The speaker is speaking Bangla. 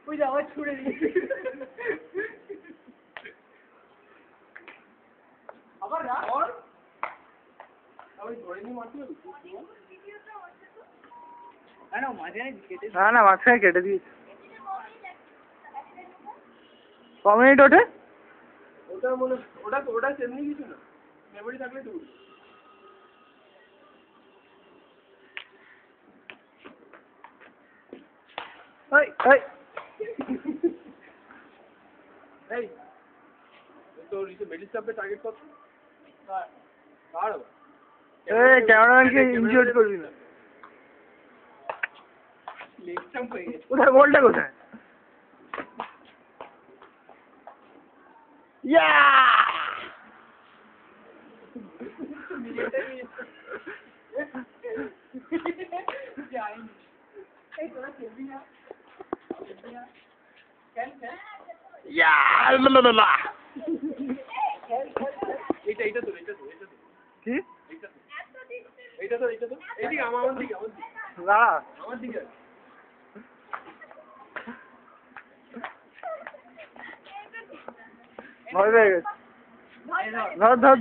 ওই যে আবার ছুড়ে দিয়েছে আবার না না মাঝখানে কেটে দিয়েছে। ক মিনিট ওঠে? ওটা মনে ওটা সেমনি কিছু না, মেমোরি থাকলে তো এই এই এই তোর মিডিল স্টাফে টার্গেট কত? কার এই ক্যামেরাম্যানকে ইনজিওর করবি না। লেগ স্টাম্প হয়ে গেছে। কোথায় বলটা কোথায়? ইয়া এই তোরা খেলবি না খেল খেল ইয়া লালালা এইটা তো কি এইটা তো এইদিকে আমার দিকে দাঁড়া আমার দিকে ভয় পেয়ে গেছে। ধর ধর